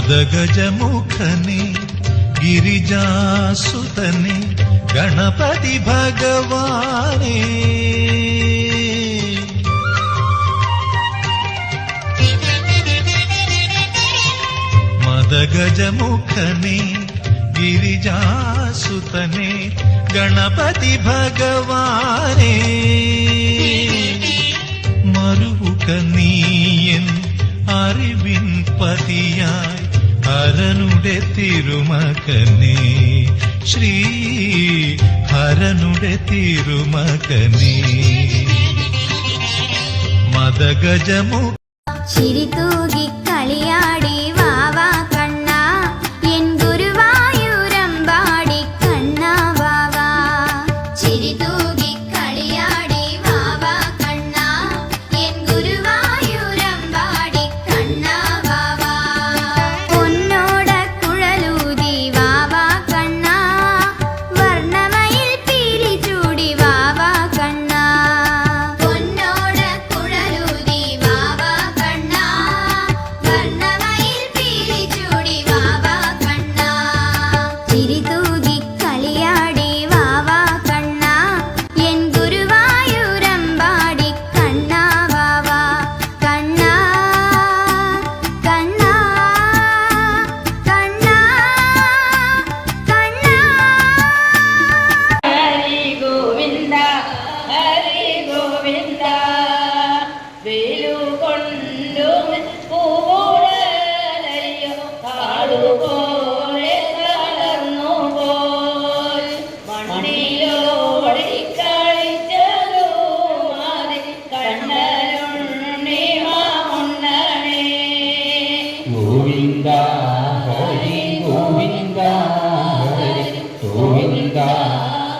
മദഗജമുഖനെ ഗിരിജാസുതനെ ഗണപതി ഭഗവാനേ മദഗജമുഖനെ ഗിരിജാസുതനെ ഗണപതി ഭഗവാനേ മറുവുക നീയൻ അറിവിൻ പതിയായി ഹരനുടെ തിരുമകനേ ശ്രീ ഹരനുടെ തിരുമകനേ മദഗജമു ചിരിതൂകി കളിയാടി വാവാ കണ്ണ എൻ ഗുരുവായൂരമ്പാടി കണ്ണ വാവാ ചിരിതൂകി കളിയാടി വാവാ കണ്ണ എൻ ഗുരുവായൂരമ്പാടി കണ്ണ വാവാ പൊന്നോട കുഴലൂതി വാവാ കണ്ണ വർണ്ണമയിൽ പീലി ചൂടി വാവാ കണ്ണ പൊന്നോട കുഴലൂതി വാവാ കണ്ണ വർണ്ണമയിൽ പീലി ചൂടി വാവാ കണ്ണ ചിരിതൂകി കളിയാടി വാവാ കണ്ണ എൻ ഗുരുവായൂരമ്പാടി കണ്ണ വാവാ കണ്ണ കണ്ണ കണ്ണ കണ്ണ ഹരി ഗോവിന്ദ ഹരി ഗോവിന്ദ വേലുകൊണ്ടു പൂവുടലയോ കാടുപോലെ തളർന്നു പോയി മണ്ണിലോടി കളിച്ചതു മതി കണ്ണനുണ്ണി മാമുണ്ണനേ ഗോവിന്ദ ഹരി ഗോവിന്ദ ഹരി ഗോവിന്ദ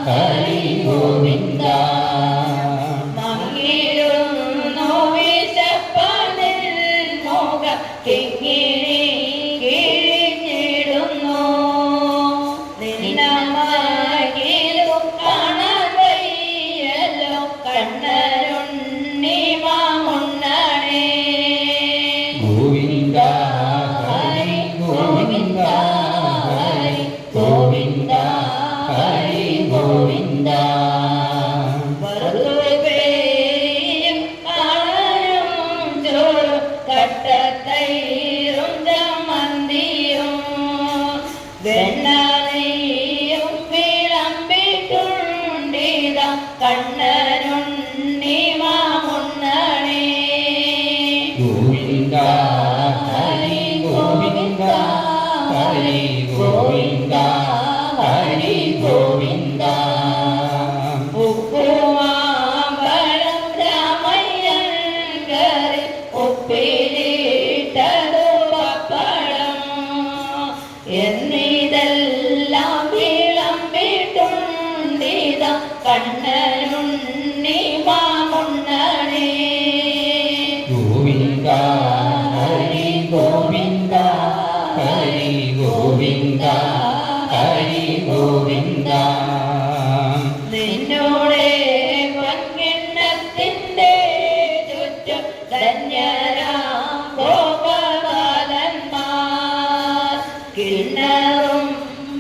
ഹരി ഗോവിന്ദ മങ്ങിടുന്നു വിശപ്പനിൽ മുഖം കിങ്ങിണി കിഴിഞ്ഞിടുന്നു നിന്നമാകിലു കാണാൻ വയ്യല്ലോ കണ്ണനുണ്ണി മാമുണ്ണനേ ഗോവിന്ദ ഹരി ഗോവിന്ദ ഹരി ഗോവിന്ദ ഹരി ഗോവിന്ദ വറുപേയും കാണാനും ചോറും കട്ടത്തൈറും ചമ്മന്തിയും വെണ്ണനെയ്യും വിളമ്പിട്ടുണ്ടിത കണ്ണനുണ്ണി മാമുണ്ണനേ ഗോവിന്ദ ഹരി ഗോവിന്ദ ഹരി ഗോവിന്ദ ഹരി ഗോവിന്ദ ഉപ്പുമാമ്പഴം രാമയ്യൻ കറി ഉപ്പിലിട്ടതു പപ്പടം എന്നിതെല്ലാം വിളമ്പിട്ടുണ്ടിത കണ്ണനുണ്ണി മാമുണ്ണനേ ഗോവിന്ദ ഹരി ഗോവിന്ദ ഹരി ഗോവിന്ദ ഹരി ഗോവിന്ദ നിന്നോടെ പൊൻകിണ്ണത്തിന്റെ ചുറ്റും ധന്യരാം ഗോപാലന്മാർ കിണ്ണറും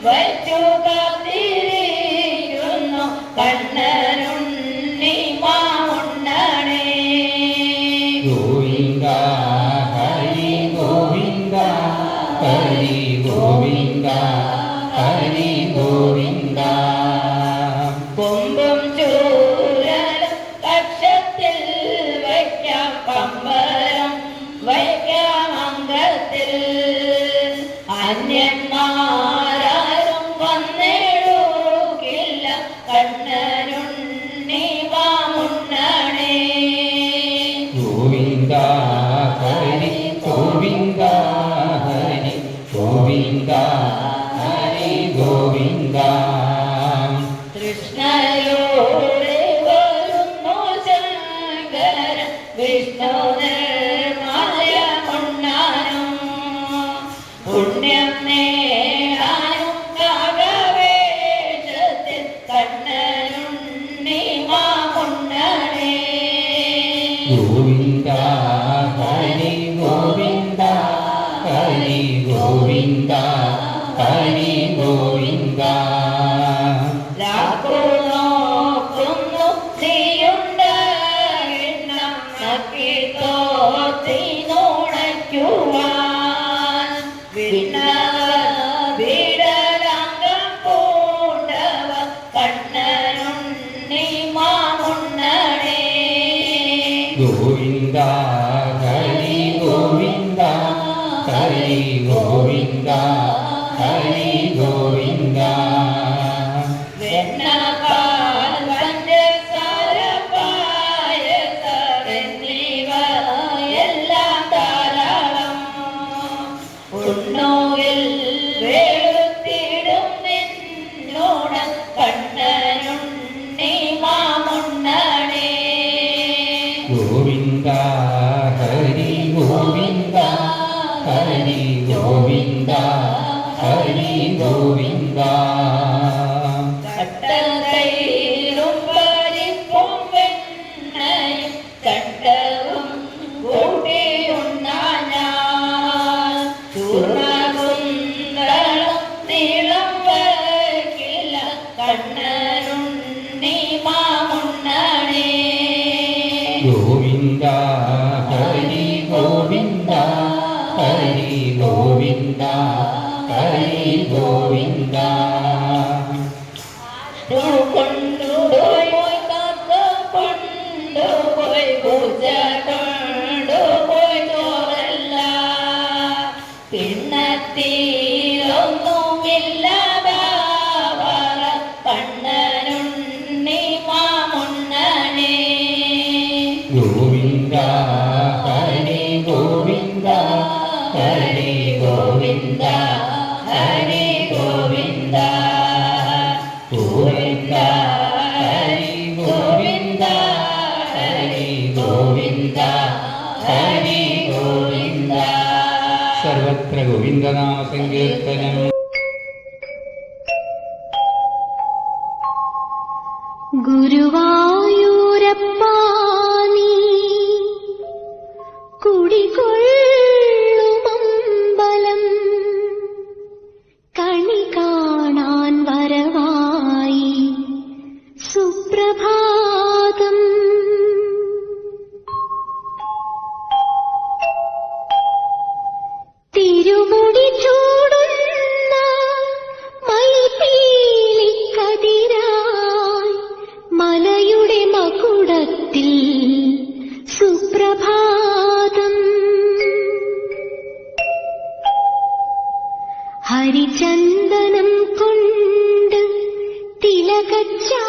വച്ചു കാത്തിരിക്കുന്നു കണ്ണനുണ്ണി മാമുണ്ണനേ ഗോവിന്ദ ഹരി ഗോവിന്ദ ഹരി ഗോവിന്ദ ഹരി ഗോവിന്ദ കൊമ്പും ചൂരലും കക്ഷത്തിൽ വയ്ക്കാം പമ്പരം വയ്ക്കാം അംഗത്തിൽ അന്യന്മാരും വന്നിടുകില്ല കണ്ണനുണ്ണി മാമുണ്ണനേ ഗോവിന്ദ ഹരി ഗോവിന്ദ ഹരി ഗോവിന്ദ ഹരി ഗോവിന്ദ കൃഷ്ണയോടെ വരുന്നു ശങ്കര വിഷ്ണു നിർമായ ഉണ്ണാനും പുണ്യം നേടാനും കാകവേഷത്തിൽ കണ്ണനുണ്ണി മാമുണ്ണനേ ഗോവിന്ദ ഹരി ഗോവിന്ദ ഹരി ഗോവിന്ദ ഗോവിന്ദ ഹരി ഗോവിന്ദ നോക്കുന്നു തീയുണ്ട് നമ്മക്കി തോത്തിനുണയ്ക്കുവാൻ വീടലംഗം പൂണ്ടവ കണ്ണനുണ്ണി മാമുണ്ണണേ ഗോവിന്ദ ഹരി ഗോവിന്ദ ഹരി ഗോവിന്ദ ഹരി ഗോവിന്ദ വെണ്ണപാൽ പഞ്ചസാര പായസം എന്നിവ എല്ലാം ധാരാളം ഉണ്ണുകിൽ വെളുത്തിടും നിന്നോട് കണ്ണനുണ്ണി മാമുണ്ണണേ ഗോവിന്ദ ഹരി ഗോവിന്ദ ഹരി ഗോവിന്ദ ഹരി ഗോവിന്ദ കട്ടതൈരും പരിപ്പും വെണ്ണയും കണ്ടവും കൂട്ടിയുണ്ണാൻ ഞാൻ ചൂർണകുന്തളം നീളം വയ്ക്കില്ല കണ്ണനുണ്ണി മാമുണ്ണണേ ഗോവിന്ദ ഹരി ഗോവിന്ദ ഹരി ഗോവിന്ദ ഹരി ഗോവിന്ദ കൊണ്ടുപോയി കാക്ക കൊണ്ടുപോയി പൂജ കൊണ്ടുപോയി ചോറല്ല കിണ്ണത്തിലൊന്നുമില്ലാതാവറ കണ്ണനുണ്ണി മാമുണ്ണണേ ഗോവിന്ദ ഹരി ഗോവിന്ദ ഹരി ഗോവിന്ദ ഹരി ഗോവിന്ദ ഗോവിന്ദ ഹരി ഗോവിന്ദ ഹരി ഗോവിന്ദ ഹരി ഗോവിന്ദ സർവത്ര ഗോവിന്ദനാമ സങ്കീർത്തനം ഗുരുവായൂരപ്പാ നീ കുടികൊള്ളുമമ്പലം കണി കാണാൻ വരവായി സുപ്രഭാതം തിരുമുടി ചൂടുന്ന മയിൽപീലിക്കതിരായി മലയുടെ മകുടത്തിൽ സുപ്രഭാതം ഹരിചന്ദനം കൊണ്ട് തിലകച്ചാ